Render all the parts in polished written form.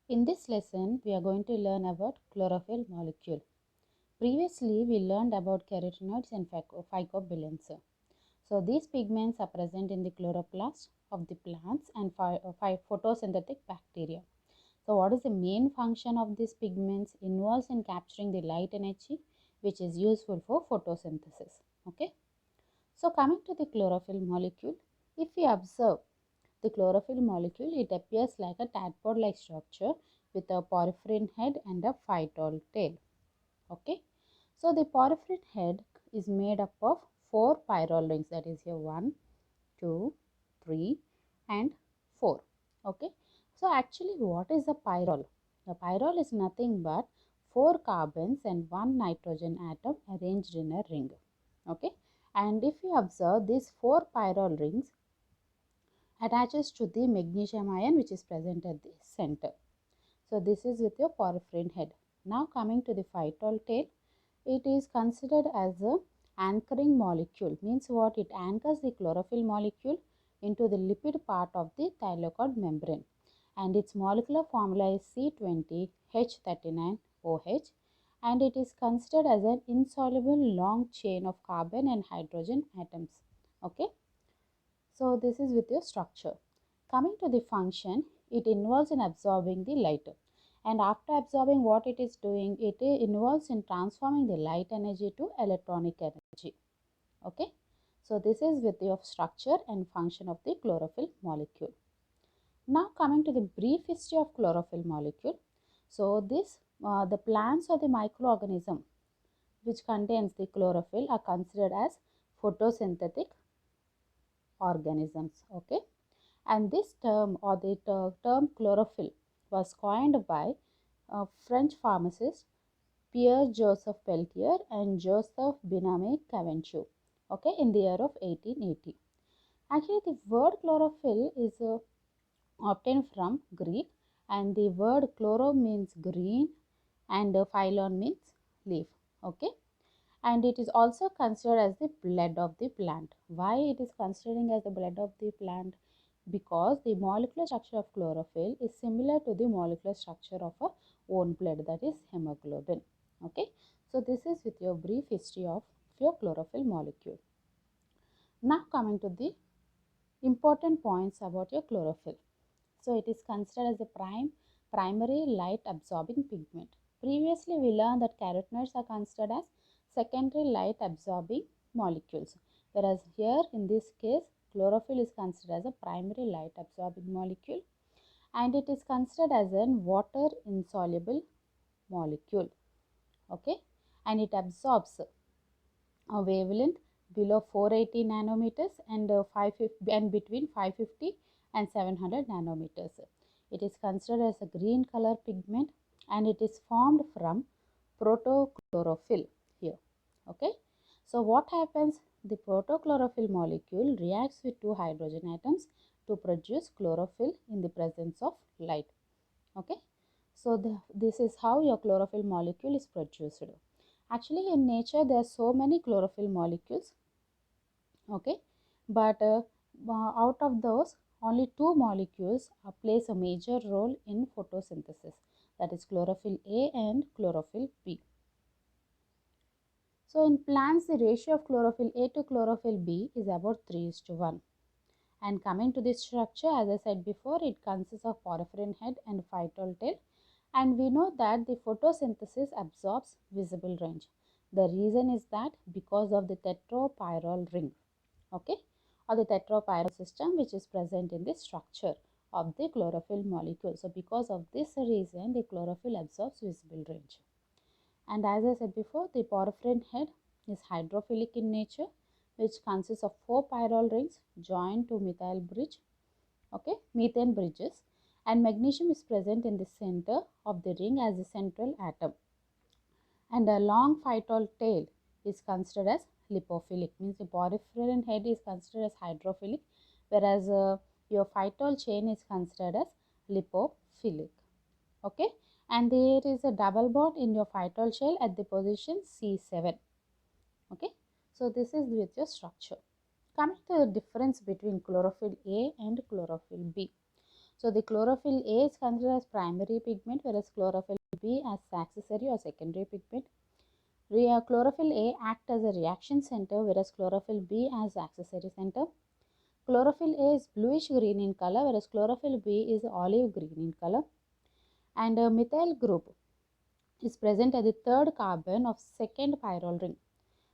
In this lesson, we are going to learn about chlorophyll molecule. Previously, we learned about carotenoids and phycobilins. So, these pigments are present in the chloroplast of the plants and photosynthetic bacteria. So, what is the main function of these pigments? Involves in capturing the light energy, which is useful for photosynthesis. Okay. So, coming to the chlorophyll molecule, if we observe the chlorophyll molecule, it appears like a tadpole-like structure with a porphyrin head and a phytol tail. Okay. So, the porphyrin head is made up of 4 pyrrole rings, that is here 1, 2, 3 and 4. Okay. So, actually what is a pyrrole? The pyrrole is nothing but 4 carbons and 1 nitrogen atom arranged in a ring. Okay. And if you observe these 4 pyrrole rings attaches to the magnesium ion which is present at the center. So, this is with your porphyrin head. Now, coming to the phytol tail, it is considered as a anchoring molecule. Means what? It anchors the chlorophyll molecule into the lipid part of the thylakoid membrane, and its molecular formula is C20H39OH, and it is considered as an insoluble long chain of carbon and hydrogen atoms. Okay. So, this is with your structure. Coming to the function, it involves in absorbing the light, and after absorbing, what it is doing, it involves in transforming the light energy to electronic energy. Okay. So, this is with your structure and function of the chlorophyll molecule. Now, coming to the brief history of chlorophyll molecule. So, the plants or the microorganism which contains the chlorophyll are considered as photosynthetic organisms. Okay. And this term or the term chlorophyll was coined by French pharmacist Pierre Joseph Peltier and Joseph Biname Cavendish, okay, in the year of 1880. Actually, the word chlorophyll is obtained from Greek, and the word chloro means green and phylon means leaf. Okay. And it is also considered as the blood of the plant. Why it is considering as the blood of the plant? Because the molecular structure of chlorophyll is similar to the molecular structure of a own blood, that is hemoglobin. Okay. So, this is with your brief history of your chlorophyll molecule. Now, coming to the important points about your chlorophyll. So, it is considered as a primary light absorbing pigment. Previously, we learned that carotenoids are considered as secondary light absorbing molecules, whereas here in this case, chlorophyll is considered as a primary light absorbing molecule, and it is considered as a water insoluble molecule. Okay, and it absorbs a wavelength below 480 nanometers and 550 and between 550 and 700 nanometers. It is considered as a green color pigment, and it is formed from protochlorophyll here. Okay. So, what happens? The protochlorophyll molecule reacts with 2 hydrogen atoms to produce chlorophyll in the presence of light. Okay. So, this is how your chlorophyll molecule is produced. Actually, in nature, there are so many chlorophyll molecules. Okay. But out of those, only 2 molecules plays a major role in photosynthesis, that is chlorophyll A and chlorophyll B. So, in plants, the ratio of chlorophyll A to chlorophyll B is about 3:1. And coming to this structure, as I said before, it consists of porphyrin head and phytol tail. And we know that the photosynthesis absorbs visible range. The reason is that because of the tetropyrrole ring, okay, or the tetropyrrole system which is present in the structure of the chlorophyll molecule. So, because of this reason, the chlorophyll absorbs visible range. And as I said before, the porphyrin head is hydrophilic in nature, which consists of 4 pyrrole rings joined to methyl bridge, okay, methane bridges, and magnesium is present in the center of the ring as a central atom. And a long phytol tail is considered as lipophilic, means the porphyrin head is considered as hydrophilic, whereas your phytol chain is considered as lipophilic. Okay, and there is a double bond in your phytol shell at the position C7. Okay, so this is with your structure. Coming to the difference between chlorophyll A and chlorophyll B. So the chlorophyll A is considered as primary pigment, whereas chlorophyll B as accessory or secondary pigment. Chlorophyll A acts as a reaction center, whereas chlorophyll B as accessory center. Chlorophyll A is bluish green in color, whereas chlorophyll B is olive green in color. And a methyl group is present at the third carbon of second pyrrole ring,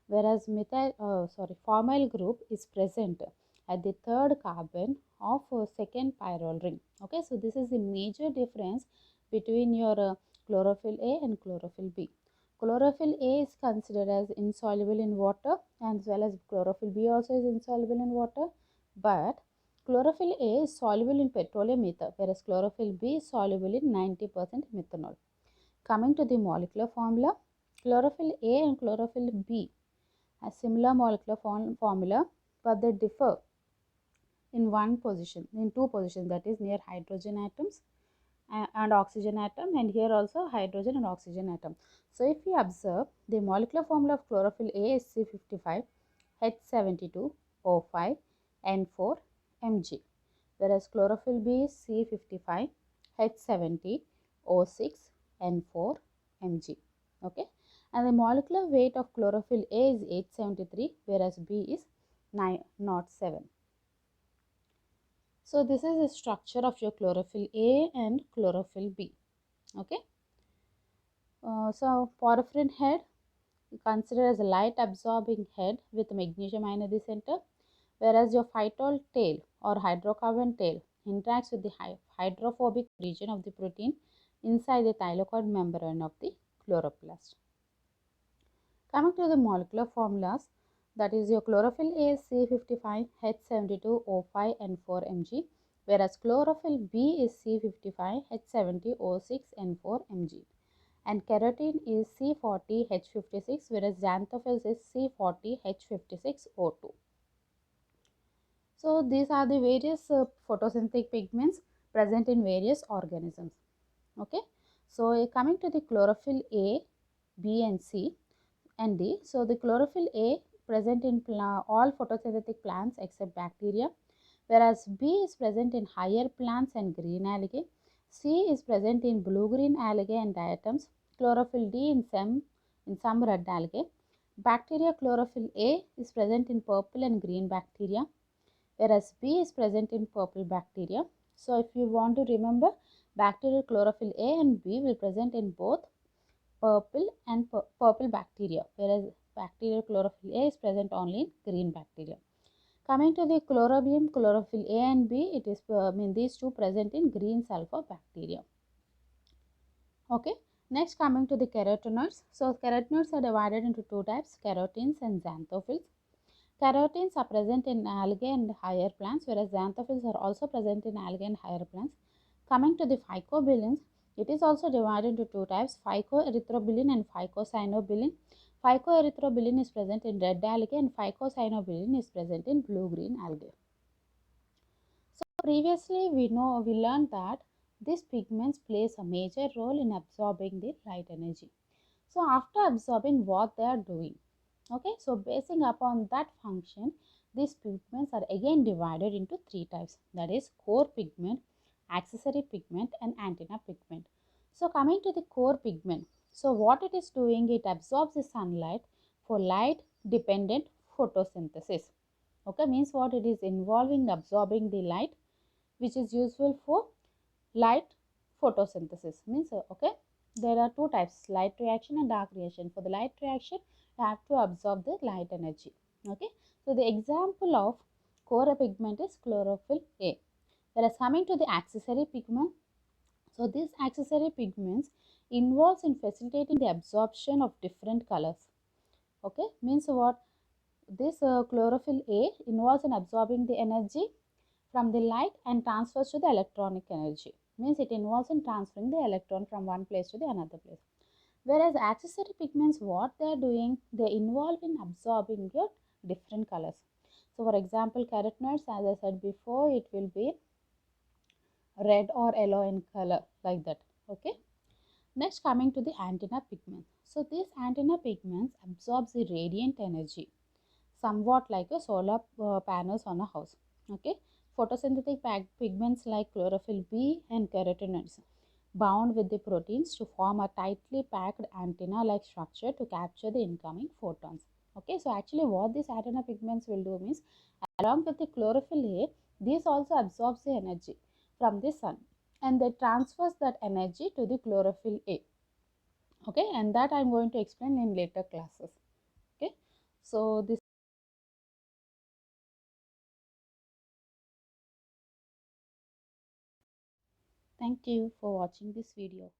whereas formyl group is present at the third carbon of second pyrrole ring. Okay, so this is the major difference between your chlorophyll A and chlorophyll B. Chlorophyll A is considered as insoluble in water, and as well as chlorophyll B also is insoluble in water, but chlorophyll A is soluble in petroleum ether, whereas chlorophyll B is soluble in 90% methanol. Coming to the molecular formula, chlorophyll A and chlorophyll B have similar molecular formula, but they differ in two positions, that is near hydrogen atoms and oxygen atom, and here also hydrogen and oxygen atom. So if we observe, the molecular formula of chlorophyll A is C55 H72O5 N4 Mg, whereas chlorophyll B is C55 H70O6 N4 Mg. Okay, and the molecular weight of chlorophyll A is 873, whereas B is 907. So this is the structure of your chlorophyll A and chlorophyll B. Okay, so porphyrin head considered as a light absorbing head with magnesium ion at the center, whereas your phytol tail or hydrocarbon tail interacts with the hydrophobic region of the protein inside the thylakoid membrane of the chloroplast. Coming to the molecular formulas, that is your chlorophyll A is C55 H72O5 N4 Mg, whereas chlorophyll B is C55 H70O6 N4 Mg, and carotene is C40 H56, whereas xanthophylls is C40 H56O2. So these are the various photosynthetic pigments present in various organisms. Okay, so coming to the chlorophyll A, B and C and D. So the chlorophyll A present in all photosynthetic plants except bacteria, whereas B is present in higher plants and green algae. C is present in blue-green algae and diatoms. Chlorophyll D in some red algae. Bacteria chlorophyll A is present in purple and green bacteria, whereas B is present in purple bacteria. So if you want to remember, bacterial chlorophyll A and B will present in both purple and purple bacteria, whereas bacterial chlorophyll A is present only in green bacteria. Coming to the chlorobium, chlorophyll A and B, it is these two present in green sulfur bacteria. Okay, next coming to the carotenoids. So carotenoids are divided into two types, carotenes and xanthophylls. Carotenes are present in algae and higher plants, whereas xanthophylls are also present in algae and higher plants. Coming to the phycobilins, it is also divided into two types, phycoerythrobilin and phycocyanobilin. Phycoerythrobilin is present in red algae and phycocyanobilin is present in blue-green algae. So previously we learned that these pigments plays a major role in absorbing the light energy. So after absorbing, what they are doing? Okay, so basing upon that function, these pigments are again divided into three types, that is core pigment, accessory pigment and antenna pigment. So coming to the core pigment, so what it is doing, it absorbs the sunlight for light dependent photosynthesis. Okay, means what, it is involving absorbing the light which is useful for light photosynthesis. Means okay, there are two types, light reaction and dark reaction. For the light reaction, you have to absorb the light energy. Okay, so the example of core pigment is chlorophyll A. Whereas coming to the accessory pigment, so these accessory pigments involves in facilitating the absorption of different colors. Okay, means what, this chlorophyll A involves in absorbing the energy from the light and transfers to the electronic energy. Means it involves in transferring the electron from one place to the another place. Whereas accessory pigments, what they are doing, they involve in absorbing your different colors. So for example, carotenoids, as I said before, it will be red or yellow in color, like that. Okay, next coming to the antenna pigment. So these antenna pigments absorbs the radiant energy, somewhat like a solar panels on a house. Okay, photosynthetic pigments like chlorophyll B and carotenoids bound with the proteins to form a tightly packed antenna-like structure to capture the incoming photons. Okay, so actually what these antenna pigments will do means, along with the chlorophyll A, this also absorbs the energy from the sun and they transfers that energy to the chlorophyll A. Okay, and that I'm going to explain in later classes. Okay, so this, thank you for watching this video.